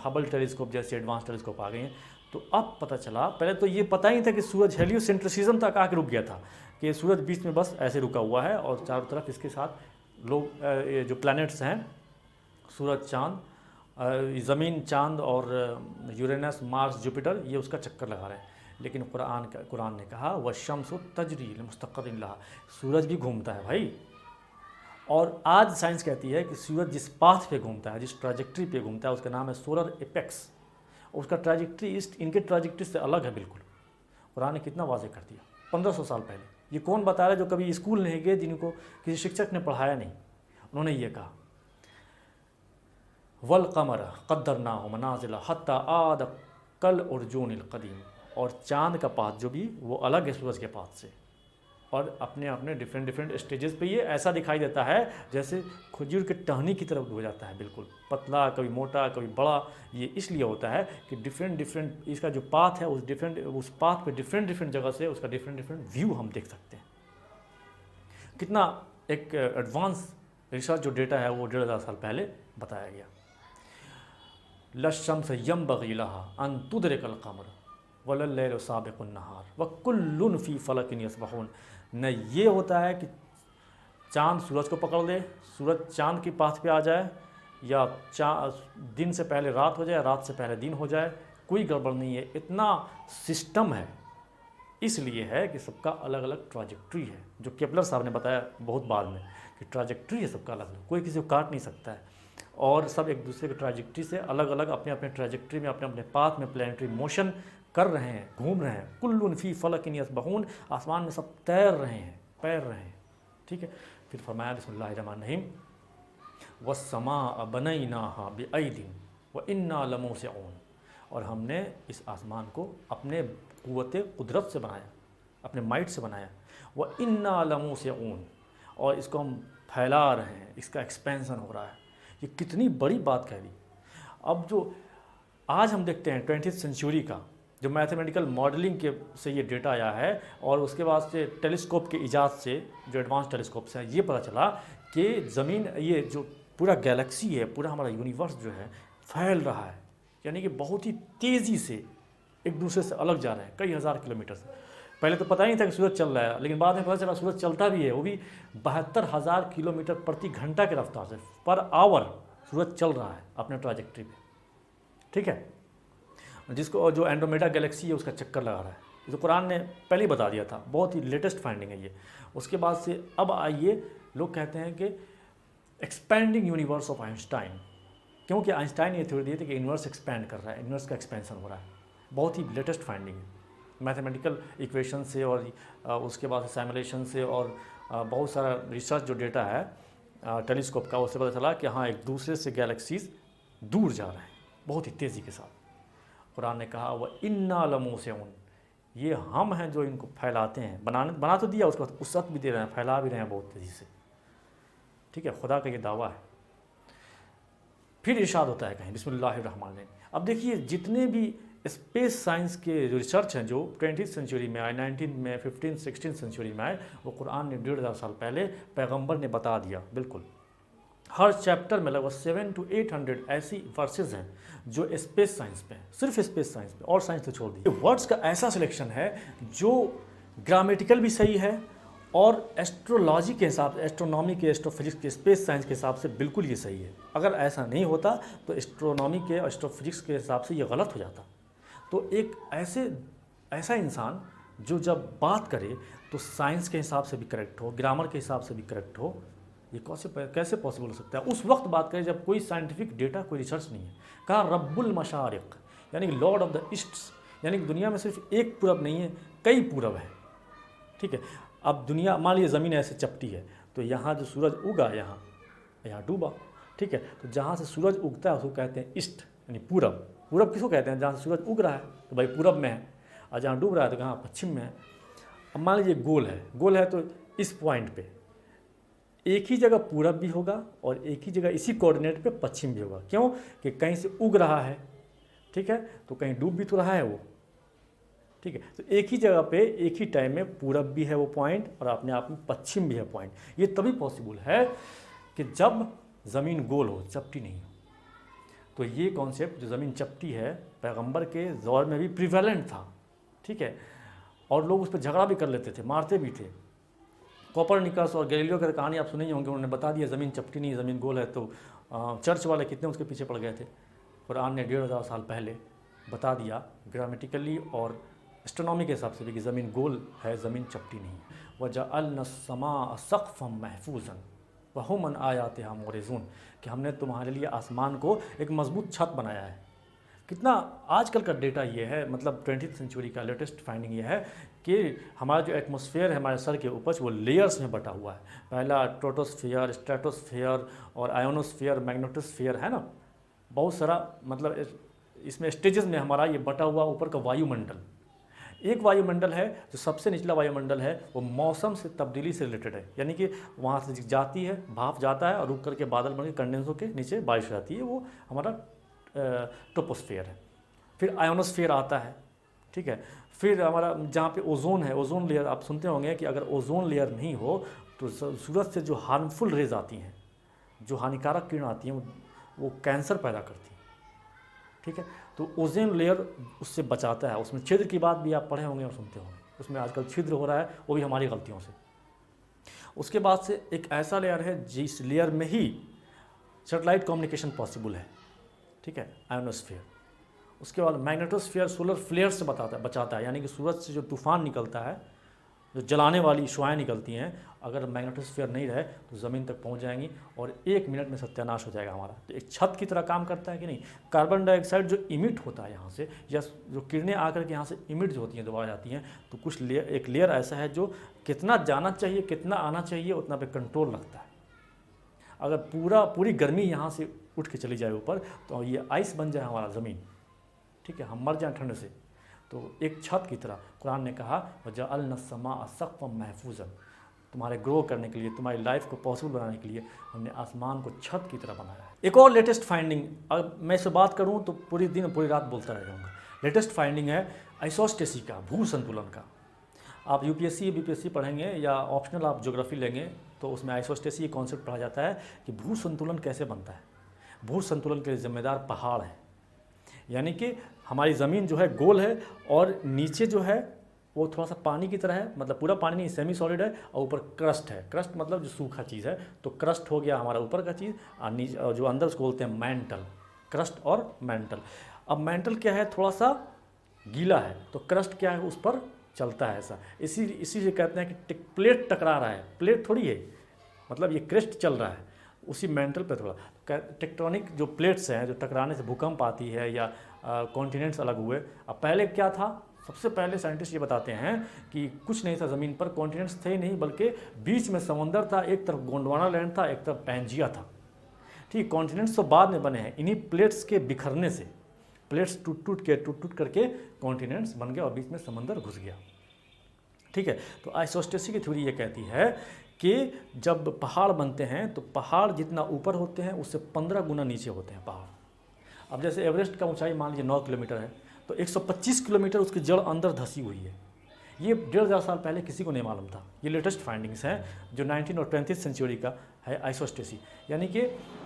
हबल टेलीस्कोप जैसे एडवांस टेलीस्कोप आ गए हैं। तो अब पता चला, पहले तो ये पता ही था कि सूरज हेलियोसेंट्रिसिज्म तक आके रुक गया था, कि सूरज बीच में बस ऐसे रुका हुआ है और चारों तरफ इसके साथ लोग ये जो प्लैनेट्स हैं, सूरज, चाँद, ज़मीन, चाँद और यूरेनस, मार्स, जुपिटर, ये उसका चक्कर लगा रहे हैं। लेकिन कुरान ने कहा वशम्सु तजरी लिमुस्तक़र्रिन लहा, सूरज भी घूमता है भाई। और आज साइंस कहती है कि सूरज जिस पाथ पे घूमता है, जिस ट्रैजेक्टरी पे घूमता है, उसका नाम है सोलर एपेक्स। उसका ट्रैजेक्टरी इनके ट्रैजेक्टरी से अलग है बिल्कुल। कुरान ने कितना वाज़ेह कर दिया 1500 साल पहले। ये कौन बता रहा है जो कभी स्कूल नहीं गए, जिनको किसी शिक्षक ने पढ़ाया नहीं, उन्होंने ये कहा वल कमर क़द्दरनाहु मनाज़िला हत्ता आद कल उर्जूनिल क़दीम, और चाँद का पाथ जो भी वो अलग है सूरज के पाथ से, और अपने अपने डिफरेंट स्टेजेस पे ये ऐसा दिखाई देता है जैसे खजूर के टहनी की तरफ हो जाता है, बिल्कुल पतला, कभी मोटा, कभी बड़ा। ये इसलिए होता है कि डिफरेंट इसका जो पाथ है उस पाथ पे डिफरेंट जगह से उसका डिफरेंट व्यू हम देख सकते हैं। कितना एक एडवांस रिसर्च जो डेटा है वो 1500 साल पहले बताया गया। लशम्स यंबग़ी लहा अन तुदरिकल क़मर वल्लैलु साबिक़ुन नहार वकुल्लुन फ़ी फ़लकिन यसबहून। न ये होता है कि चाँद सूरज को पकड़ ले, सूरज चाँद की पाथ पे आ जाए, या दिन से पहले रात हो जाए, रात से पहले दिन हो जाए, कोई गड़बड़ नहीं है। इतना सिस्टम है, इसलिए है कि सबका अलग अलग ट्राजेक्ट्री है, जो केपलर साहब ने बताया बहुत बाद में कि ट्राजेक्ट्री है सबका अलग अलग, कोई किसी को काट नहीं सकता है, और सब एक दूसरे की ट्राजेक्ट्री से अलग अलग अपने अपने ट्राजेक्ट्री में, अपने अपने पाथ में प्लैनेटरी मोशन कर रहे हैं, घूम रहे हैं। कुल्लुन फ़ी फ़लकिन यसबहून, आसमान में सब तैर रहे हैं, पैर रहे हैं। ठीक है, फिर फरमाया बिस्मिल्लाहिर्रहमानिर्रहीम वस्समाअ बनैनाहा बिअयदिन व इन्ना लमूसिऊन, और हमने इस आसमान को अपने क़ुव्वत कुदरत से बनाया, अपने माइट से बनाया। व इन्ना लमूसिऊन, और इसको हम फैला रहे हैं, इसका एक्सपेंसन हो रहा है। ये कितनी बड़ी बात कह दी। अब जो आज हम देखते हैं 20th सेंचुरी का जो मैथमेटिकल मॉडलिंग के से ये डेटा आया है, और उसके बाद से टेलीस्कोप के इजाद से, जो एडवांस टेलीस्कोप से ये पता चला कि ज़मीन, ये जो पूरा गैलेक्सी है, पूरा हमारा यूनिवर्स जो है फैल रहा है, यानी कि बहुत ही तेज़ी से एक दूसरे से अलग जा रहे हैं, कई हज़ार किलोमीटर से। पहले तो पता ही नहीं था कि सूरज चल रहा है, लेकिन बाद में पता चला सूरज चलता भी है, वो भी 72,000 किलोमीटर प्रति घंटा की रफ्तार से, पर आवर सूरज चल रहा है अपने ट्राजेक्ट्री पे। ठीक है, जिसको जो एंड्रोमेडा गैलेक्सी है उसका चक्कर लगा रहा है। ये तो कुरान ने पहले ही बता दिया था, बहुत ही लेटेस्ट फाइंडिंग है ये। उसके बाद से अब आइए, लोग कहते हैं कि एक्सपैंडिंग यूनिवर्स ऑफ आइंस्टाइन, क्योंकि आइंस्टाइन ये थ्योरी दी थी कि यूनिवर्स एक्सपैंड कर रहा है, यूनिवर्स का एक्सपेंशन हो रहा है। बहुत ही लेटेस्ट फाइंडिंग है, मैथमेटिकल इक्वेशन से और उसके बाद सिमुलेशन से और बहुत सारा रिसर्च जो डेटा है टेलीस्कोप का, उससे पता चला कि हाँ, एक दूसरे से गैलेक्सीज दूर जा रहे हैं बहुत ही तेज़ी के साथ। कुरान ने कहा वह इन्ना लमूसिऊन, ये हम हैं जो इनको फैलाते हैं। बना तो दिया, उसके बाद वसअत भी दे रहे हैं, फैला भी रहे हैं बहुत तेज़ी से। ठीक है, खुदा का ये दावा है। फिर इरशाद होता है कहीं बिस्मिल्लाहिर्रहमानिर्रहीम। अब देखिए, जितने भी स्पेस साइंस के जो रिसर्च हैं जो 20th सेंचुरी में आए, 19 में, 15, 16 सेंचुरी में आए, वो कुरान ने 1500 साल पहले पैगंबर ने बता दिया। बिल्कुल हर चैप्टर में लगभग 700 to 800 ऐसी वर्सेस हैं जो स्पेस साइंस पे हैं, सिर्फ स्पेस साइंस पे, और साइंस तो छोड़ दी। वर्ड्स का ऐसा सिलेक्शन है जो ग्रामेटिकल भी सही है और एस्ट्रोलॉजी के हिसाब से, एस्ट्रोनॉमी के, एस्ट्रोफिजिक्स के, स्पेस साइंस के हिसाब से बिल्कुल ये सही है। अगर ऐसा नहीं होता तो एस्ट्रोनॉमी के, एस्ट्रोफिजिक्स के हिसाब से ये गलत हो जाता। तो एक ऐसा इंसान जो जब बात करे तो साइंस के हिसाब से भी करेक्ट हो, ग्रामर के हिसाब से भी करेक्ट हो, ये कैसे पॉसिबल हो सकता है? उस वक्त बात करें जब कोई साइंटिफिक डेटा, कोई रिसर्च नहीं है। कहा रब्बुल मशारिक, यानी कि लॉर्ड ऑफ द ईस्ट्स, यानी कि दुनिया में सिर्फ एक पूरब नहीं है, कई पूरब है। ठीक है, अब दुनिया, मान लीजिए ज़मीन ऐसे चपटी है, तो यहाँ जो सूरज उगा, यहाँ डूबा। ठीक है, तो जहाँ से सूरज उगता है उसको कहते हैं ईस्ट, यानी पूरब। पूरब किसको कहते हैं? जहाँ से सूरज उग रहा है तो भाई पूरब में है, और जहाँ डूब रहा है तो कहाँ? पश्चिम में है। अब मान लीजिए गोल है तो इस पॉइंट पे एक ही जगह पूरब भी होगा और एक ही जगह इसी कोऑर्डिनेट पे पश्चिम भी होगा। क्यों? कि कहीं से उग रहा है, ठीक है, तो कहीं डूब भी तो रहा है वो। ठीक है। तो एक ही जगह पे एक ही टाइम में पूरब भी है वो पॉइंट और अपने आप में पश्चिम भी है पॉइंट। ये तभी पॉसिबल है कि जब ज़मीन गोल हो, चपटी नहीं हो। तो ये कॉन्सेप्ट जो ज़मीन चपटी है पैगंबर के दौर में भी प्रिवेलेंट था, ठीक है, और लोग उस पर झगड़ा भी कर लेते थे, मारते भी थे। कोपरनिकस और गैलीलियो की कहानी आप सुने ही होंगे, उन्होंने बता दिया ज़मीन चपटी नहीं, ज़मीन गोल है। तो चर्च वाले कितने उसके पीछे पड़ गए थे। कुरान ने 1500 साल पहले बता दिया ग्रामेटिकली और एस्ट्रोनॉमी के हिसाब से भी कि ज़मीन गोल है, ज़मीन चपटी नहीं है। वजअलना अस्समाअ सक़फ़न महफूज़न वहुम अन आयातिहा मोरिज़ून, कि हमने तुम्हारे लिए आसमान को एक मजबूत छत बनाया है। कितना आजकल का डेटा ये है, मतलब 20वीं सेंचुरी का लेटेस्ट फाइंडिंग ये है कि हमारा जो एटमॉस्फेयर है हमारे सर के ऊपर वो लेयर्स में बटा हुआ है। पहला ट्रोटोस्फियर, स्ट्रेटोस्फियर और आयोनोस्फियर, मैग्नेटोस्फियर है ना, बहुत सारा, मतलब इसमें स्टेजेस में हमारा ये बटा हुआ ऊपर का वायुमंडल। एक वायुमंडल है जो सबसे निचला वायुमंडल है, वो मौसम से तब्दीली से रिलेटेड है, यानी कि वहाँ से जाती है, भाप जाता है और रुक करके बादल बन के कंडेंस होकर नीचे बारिश आती है, वो हमारा ट्रोपोस्फियर है। फिर आयोनोस्फियर आता है, ठीक है। फिर हमारा जहाँ पे ओजोन है, ओजोन लेयर आप सुनते होंगे कि अगर ओजोन लेयर नहीं हो तो सूरज से जो हार्मफुल रेज आती हैं, जो हानिकारक किरण आती हैं, वो कैंसर पैदा करती हैं, ठीक है। तो ओजोन लेयर उससे बचाता है। उसमें छिद्र की बात भी आप पढ़े होंगे और सुनते होंगे, उसमें आजकल छिद्र हो रहा है, वो भी हमारी गलतियों से। उसके बाद से एक ऐसा लेयर है जिस लेयर में ही सैटेलाइट कम्युनिकेशन पॉसिबल है, ठीक है, आयोनोस्फीयर। उसके बाद मैग्नेटोस्फीयर सोलर फ्लेयर से बचाता है, यानी कि सूरज से जो तूफान निकलता है, जो जलाने वाली शुआएँ निकलती हैं, अगर मैग्नेटोस्फीयर नहीं रहे तो ज़मीन तक पहुंच जाएंगी और 1 मिनट में सत्यानाश हो जाएगा हमारा। तो एक छत की तरह काम करता है कि नहीं। कार्बन डाइऑक्साइड जो इमिट होता है यहाँ से, या जो किरणें आकर के यहाँ से इमिट जो होती हैं, दोबारा जाती हैं, तो कुछ एक लेयर ऐसा है जो कितना जाना चाहिए, कितना आना चाहिए, उतना पे कंट्रोल रखता है। अगर पूरी गर्मी यहाँ से उठ के चली जाए ऊपर तो ये आइस बन जाए हमारा ज़मीन, ठीक है, हम मर जाएँ ठंड से। तो एक छत की तरह कुरान ने कहा वजअलना अस्समाअ सक़फ़न महफूज़न, तुम्हारे ग्रो करने के लिए, तुम्हारी लाइफ को पॉसिबल बनाने के लिए हमने आसमान को छत की तरह बनाया है। एक और लेटेस्ट फाइंडिंग, अब मैं इससे बात करूं तो पूरी दिन पूरी रात बोलता रह जाऊँगा। लेटेस्ट फाइंडिंग है आइसोस्टेसी का, भू संतुलन का। आप यूपीएससी बीपीएससी पढ़ेंगे या ऑप्शनल आप ज्योग्राफी लेंगे तो उसमें आइसोस्टेसी ये कॉन्सेप्ट पढ़ा जाता है कि भू संतुलन कैसे बनता है। भू संतुलन के लिए जिम्मेदार पहाड़ है, यानी कि हमारी ज़मीन जो है गोल है और नीचे जो है वो थोड़ा सा पानी की तरह है, मतलब पूरा पानी नहीं, सेमी सॉलिड है, और ऊपर क्रस्ट है। क्रस्ट मतलब जो सूखा चीज़ है, तो क्रस्ट हो गया हमारा ऊपर का चीज़, और नीचे जो अंदर उसको बोलते हैं मैंटल। क्रस्ट और मैंटल। अब मैंटल क्या है, थोड़ा सा गीला है, तो क्रस्ट क्या है, उस पर चलता है ऐसा। इसी से कहते हैं कि प्लेट टकरा रहा है, प्लेट थोड़ी है, मतलब ये क्रस्ट चल रहा है उसी मेंटल पे थोड़ा। टेक्टोनिक जो प्लेट्स हैं, जो टकराने से भूकंप आती है या कॉन्टिनेंट्स अलग हुए। अब पहले क्या था, सबसे पहले साइंटिस्ट ये बताते हैं कि कुछ नहीं था ज़मीन पर, कॉन्टिनेंट्स थे ही नहीं, बल्कि बीच में समंदर था, एक तरफ गोंडवाना लैंड था, एक तरफ पैंजिया था, ठीक। कॉन्टिनेंट्स तो बाद में बने हैं, इन्हीं प्लेट्स के बिखरने से, प्लेट्स टूट करके कॉन्टिनेंट्स बन गए और बीच में समंदर घुस गया, ठीक है। तो आइसोस्टेसी की थ्योरी ये कहती है कि जब पहाड़ बनते हैं तो पहाड़ जितना ऊपर होते हैं उससे 15 गुना नीचे होते हैं पहाड़। अब जैसे एवरेस्ट का ऊंचाई मान लीजिए 9 किलोमीटर है, तो 125 किलोमीटर उसकी जड़ अंदर धसी हुई है। ये 1500 साल पहले किसी को नहीं मालूम था। ये लेटेस्ट फाइंडिंग्स हैं जो 19 और 20वीं सेंचुरी का है आइसोस्टेसी, यानी कि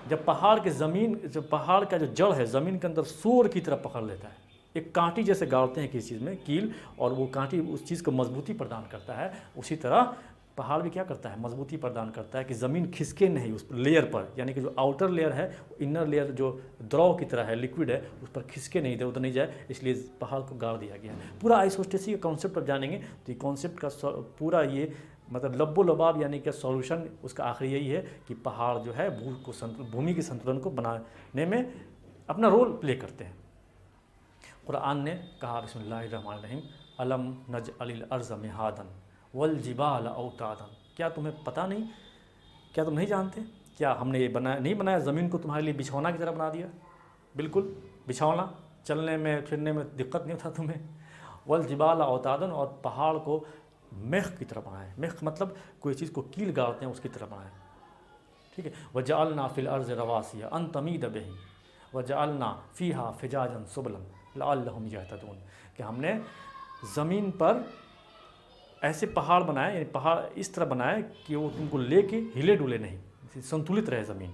जब पहाड़ का जो जड़ है ज़मीन के अंदर सूर की तरह पकड़ लेता है, एक कांटी जैसे गाड़ते हैं किसी चीज़ में कील, और वो कांटी उस चीज़ को मजबूती प्रदान करता है, उसी तरह पहाड़ भी क्या करता है, मजबूती प्रदान करता है कि ज़मीन खिसके नहीं उस लेयर पर, यानी कि जो आउटर लेयर है, इनर लेयर जो द्रव की तरह है, लिक्विड है, उस पर खिसके नहीं, इधर उधर नहीं जाए, इसलिए पहाड़ को गाड़ दिया गया है। पूरा आइसोस्टेसी के कॉन्सेप्ट पर जानेंगे तो ये कॉन्सेप्ट का पूरा ये मतलब लब्बो लबाब, यानी कि सॉल्यूशन उसका आखिरी यही है कि पहाड़ जो है भूमि के संतुलन को बनाने में अपना रोल प्ले करते हैं। कुरान ने कहा बिस्मिल्लाहिर्रहमानिर्रहीम अलम नजअलिल अर्ज़ मिहादन वल जिबाल औतादन, क्या तुम्हें पता नहीं, क्या तुम नहीं जानते, क्या हमने ये नहीं बनाया ज़मीन को तुम्हारे लिए बिछौना की तरह बना दिया। बिल्कुल बिछौना, चलने में फिरने में दिक्कत नहीं होता तुम्हें। वल जिबाल औतादन, और पहाड़ को मेख की तरह बनाए। मेख मतलब कोई चीज़ को कील गाड़ते हैं उसकी तरह बनाए, ठीक है। वजअलना फिल अर्ज़ रवासिया अन तमीद बिही वजअलना फ़ीहा फ़िजाजन सुबलन लअल्लहुम यहतदून, कि हमने ज़मीन पर ऐसे पहाड़ बनाए, यानी पहाड़ इस तरह बनाए कि वो तुमको लेके हिले डुले नहीं, संतुलित रहे ज़मीन।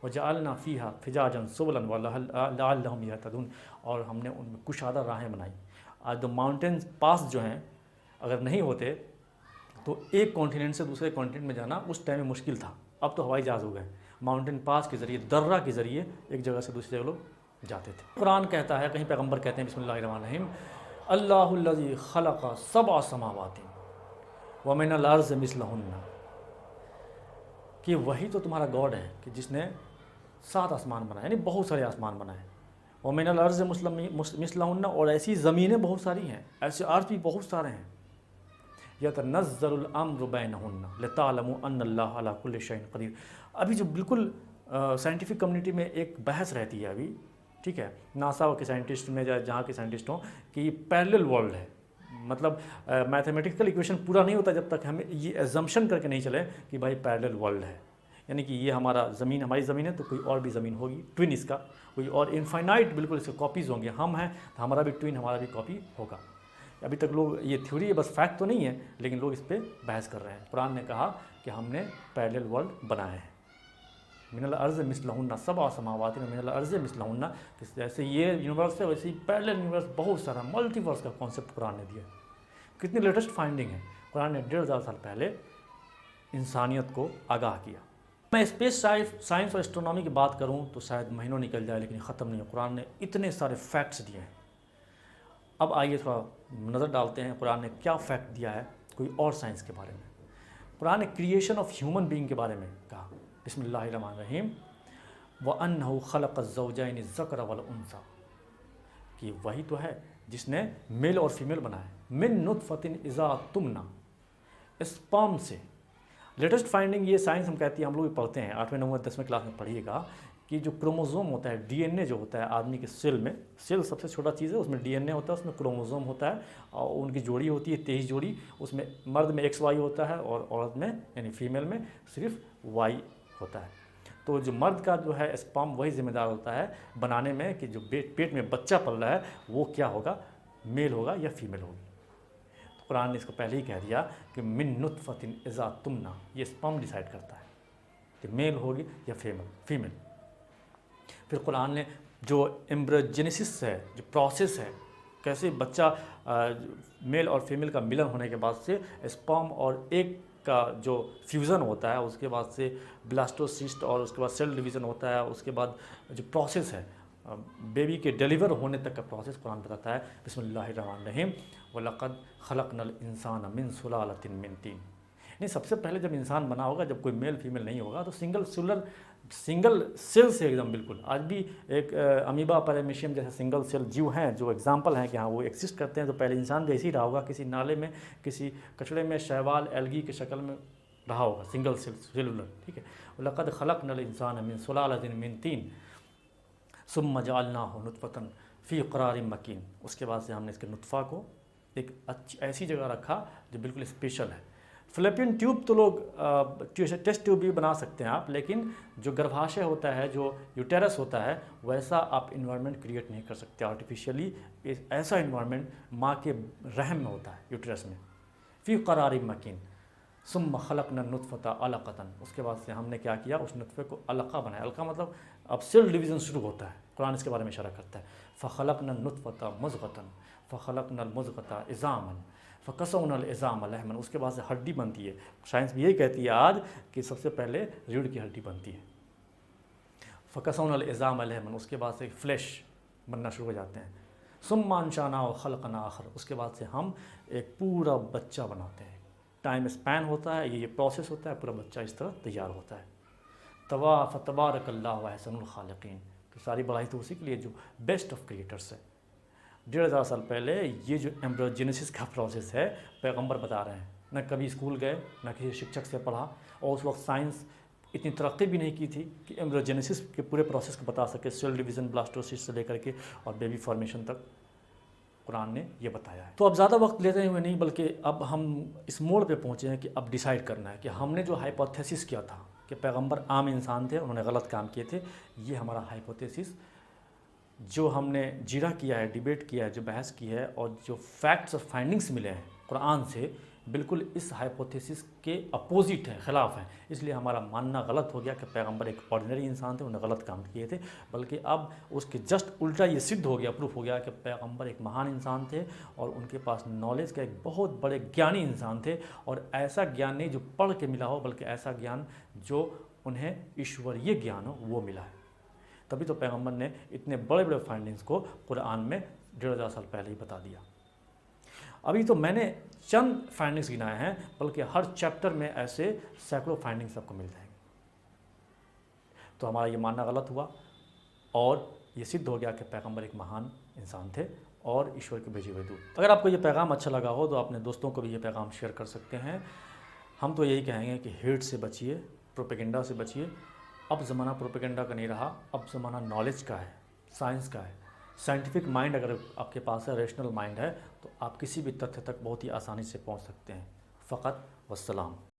और जअलना फ़ीहा फ़िजाजन सुबुलन व लअल्लहुम यहतदून, और हमने उनमें कुशादा राहें बनाई। आज द माउंटेन पास जो हैं अगर नहीं होते तो एक कॉन्टिनेंट से दूसरे कॉन्टिनेंट में जाना उस टाइम में मुश्किल था। अब तो हवाई जहाज़ हो गए, माउंटेन पास के ज़रिए, दर्रा के ज़रिए एक जगह से दूसरी जगह लोग जाते थे। कुरान कहता है, कहीं पैगंबर कहते हैं बिस्मिल्लाहिर्रहमानिर्रहीम, अल्लाहुल्लज़ी खलक़ सबअ समावातिन व मिनल अर्ज़ मिस्लहुन्ना, कि वही तो तुम्हारा गॉड है कि जिसने 7 आसमान बनाए, यानी बहुत सारे आसमान बनाए। व मिनल अर्ज़ मिस्लहुन्ना, और ऐसी ज़मीनें बहुत सारी हैं, ऐसे अर्थ भी बहुत सारे हैं। यतनज़्ज़लुल अम्रु बैनहुन्ना लितालमू अन्नल्लाह अला कुल्लि शैइन क़दीर। अभी जो बिल्कुल साइंटिफिक कम्युनिटी में एक बहस रहती है अभी, ठीक है, नासा के साइंटिस्ट में जहाँ के साइंटिस्ट हों, कि पैरेलल वर्ल्ड है। मतलब मैथमेटिकल इक्वेशन पूरा नहीं होता जब तक हमें ये एजम्पशन करके नहीं चले कि भाई पैरेलल वर्ल्ड है, यानी कि ये हमारा ज़मीन, हमारी ज़मीन है तो कोई और भी ज़मीन होगी, ट्विन इसका, कोई और इनफाइनाइट बिल्कुल इसके कॉपीज़ होंगे। हम हैं तो हमारा भी ट्विन, हमारा भी कॉपी होगा। अभी तक लोग, ये थ्योरी है, बस फैक्ट तो नहीं है, लेकिन लोग इस पर बहस कर रहे हैं। कुरान ने कहा कि हमने पैरेलल वर्ल्ड बनाए हैं। मिनल अर्ज़ मिस्लहुन्ना सबअ समावाति में मिनल अर्ज़ मिस्लहुन्ना, कि जैसे ये यूनिवर्स है वैसे ही पैरेलल यूनिवर्स बहुत सारा, मल्टीवर्स का कॉन्सेप्ट कुरान ने दिया। कितनी लेटेस्ट फाइंडिंग है। कुरान ने 1500 साल पहले इंसानियत को आगाह किया। मैं स्पेस साइंस और एस्ट्रोनॉमी की बात करूं तो शायद महीनों निकल जाए, लेकिन ख़त्म नहीं है। कुरान ने इतने सारे फैक्ट्स दिए हैं। अब आइए थोड़ा नज़र डालते हैं कुरान ने क्या फ़ैक्ट दिया है कोई और साइंस के बारे में। कुरान ने क्रिएशन ऑफ ह्यूमन बीइंग के बारे में कहा, बिस्मिल्लाहिर्रहमानिर्रहीम, व अन्नहु खलक़ज़्ज़ौजैनि ज़कर वल उन्सा, कि वही तो है जिसने मेल और फीमेल बनाए, मिन नुतफ़तिन इज़ा तुमना, स्पर्म से। लेटेस्ट फाइंडिंग ये साइंस हम कहती है, हम लोग भी पढ़ते हैं 8वें 9वें 10वें क्लास में पढ़िएगा, कि जो क्रोमोसोम होता है, डीएनए जो होता है आदमी के सेल में, सेल सबसे छोटा चीज़ है, उसमें डीएनए होता है, उसमें क्रोमोसोम होता है, और उनकी जोड़ी होती है 23 जोड़ी। उसमें मर्द में XY होता है और औरत में यानी फीमेल में सिर्फ Y होता है। तो जो मर्द का जो है स्पर्म वही जिम्मेदार होता है बनाने में कि जो पेट में बच्चा पल रहा है वो क्या होगा, मेल होगा या फीमेल होगी। तो कुरान ने इसको पहले ही कह दिया कि मिन नुतफ़तिन इज़ा तुमना, ये स्पर्म डिसाइड करता है कि मेल होगी या फीमेल। फिर कुरान ने जो एम्ब्रियोजेनेसिस है, जो प्रोसेस है, कैसे बच्चा मेल और फीमेल का मिलन होने के बाद से स्पर्म और एग का जो फ्यूज़न होता है, उसके बाद से ब्लास्टोसिस्ट और उसके बाद सेल डिवीज़न होता है, उसके बाद जो प्रोसेस है बेबी के डिलीवर होने तक का प्रोसेस कुरान बताता है। बिस्मिल्लाहिर्रहमानिर्रहीम, वलक़द खलक़नल इंसान मिन सुलालतिन मिन तीन। नहीं, सबसे पहले जब इंसान बना होगा, जब कोई मेल फीमेल नहीं होगा, तो सिंगल सेल से एकदम बिल्कुल। आज भी एक अमीबा पैरामीशियम जैसे सिंगल सेल जीव हैं जो एग्जांपल हैं कि हाँ वो एक्सिस्ट करते हैं। तो पहले इंसान जैसे ही रहा होगा, किसी नाले में, किसी कचड़े में, शैवाल एल्गी की शक्ल में रहा होगा, सिंगल सेलुलर, ठीक है। लक़द खलक़नल इंसान मिन सुलालतिन मिन तीन सुम्मा जअलनाहु नुतफ़तन फ़ी क़रारिन मकीन। उसके बाद से हमने इसके नुतफ़ा को एक अच्छी ऐसी जगह रखा जो बिल्कुल स्पेशल है। फ़िलिपियन ट्यूब तो लोग टेस्ट ट्यूब भी बना सकते हैं आप, लेकिन जो गर्भाशय होता है, जो यूटेरस होता है, वैसा आप इन्वायरमेंट क्रिएट नहीं कर सकते आर्टिफिशियली। ऐसा इन्वायरमेंट माँ के रहम में होता है, यूटेरस में। फ़ी क़रारिन मकीन सुम्मा खलक़ना नुतफ़ता अलक़तन। उसके बाद से हमने क्या किया, उस नुतफ़े को अलक़ा बनाया। अलक़ा मतलब अब सेल डिवीज़न शुरू होता है, कुरान इसके बारे में इशारा करता है। फ़ख़लक़ना नुतफ़ता मुज़ग़तन फ़ख़लक़नल मुज़ग़ता इज़ामन फ़कसौनल इज़ाम लहमन। उसके बाद से हड्डी बनती है। साइंस भी यही कहती है आज कि सबसे पहले रीढ़ की हड्डी बनती है, फ़कसौनल इज़ाम लहमन। उसके बाद से फ्लैश बनना शुरू हो जाते हैं। सुम्मा अंशाना व खलक़ना आखर। उसके बाद से हम एक पूरा बच्चा बनाते हैं। टाइम स्पैन होता है, ये प्रोसेस होता है, पूरा बच्चा इस तरह तैयार होता है। तबारकल्लाहु अहसनुल खालिकीन। तो सारी बड़ाई तो उसी के लिए जो बेस्ट ऑफ क्रिएटर्स है। 1500 साल पहले ये जो एम्ब्रियोजेनेसिस का प्रोसेस है पैगंबर बता रहे हैं। न कभी स्कूल गए, न किसी शिक्षक से पढ़ा, और उस वक्त साइंस इतनी तरक्की भी नहीं की थी कि एम्ब्रियोजेनेसिस के पूरे प्रोसेस को बता सके, सेल डिवीज़न, ब्लास्टोसिस्ट से लेकर के और बेबी फॉर्मेशन तक कुरान ने ये बताया है। तो अब ज़्यादा वक्त लेते हुए नहीं, बल्कि अब हम इस मोड़ पे पहुँचे हैं कि अब डिसाइड करना है कि हमने जो हाइपोथेसिस किया था कि पैगंबर आम इंसान थे, उन्होंने गलत काम किए थे, ये हमारा हाइपोथेसिस जो हमने जीरा किया है, डिबेट किया है, जो बहस की है और जो फैक्ट्स और फाइंडिंग्स मिले हैं कुरान से, बिल्कुल इस हाइपोथेसिस के अपोजिट है, ख़िलाफ़ है। इसलिए हमारा मानना गलत हो गया कि पैगंबर एक ऑर्डिनरी इंसान थे, उन्होंने गलत काम किए थे, बल्कि अब उसके जस्ट उल्टा ये सिद्ध हो गया, प्रूफ हो गया कि पैगंबर एक महान इंसान थे और उनके पास नॉलेज का एक बहुत बड़े ज्ञानी इंसान थे। और ऐसा ज्ञान नहीं जो पढ़ के मिला हो, बल्कि ऐसा ज्ञान जो उन्हें ईश्वरीय ज्ञान हो, वो मिला है। तभी तो पैगंबर ने इतने बड़े बड़े फाइंडिंग्स को कुरान में 1500 साल पहले ही बता दिया। अभी तो मैंने चंद फाइंडिंग्स गिनाए हैं, बल्कि हर चैप्टर में ऐसे सैकड़ों फाइंडिंग्स आपको मिल जाएंगे। तो हमारा ये मानना गलत हुआ और ये सिद्ध हो गया कि पैगंबर एक महान इंसान थे और ईश्वर के भेजे हुए दूत। अगर आपको ये पैगाम अच्छा लगा हो तो अपने दोस्तों को भी ये पैगाम शेयर कर सकते हैं। हम तो यही कहेंगे कि हेट से बचिए, प्रोपेगेंडा से बचिए। अब ज़माना प्रोपेगेंडा का नहीं रहा, अब ज़माना नॉलेज का है, साइंस का है। साइंटिफिक माइंड अगर आपके पास है, रेशनल माइंड है, तो आप किसी भी तथ्य तक बहुत ही आसानी से पहुंच सकते हैं। फ़कत वस्सलाम।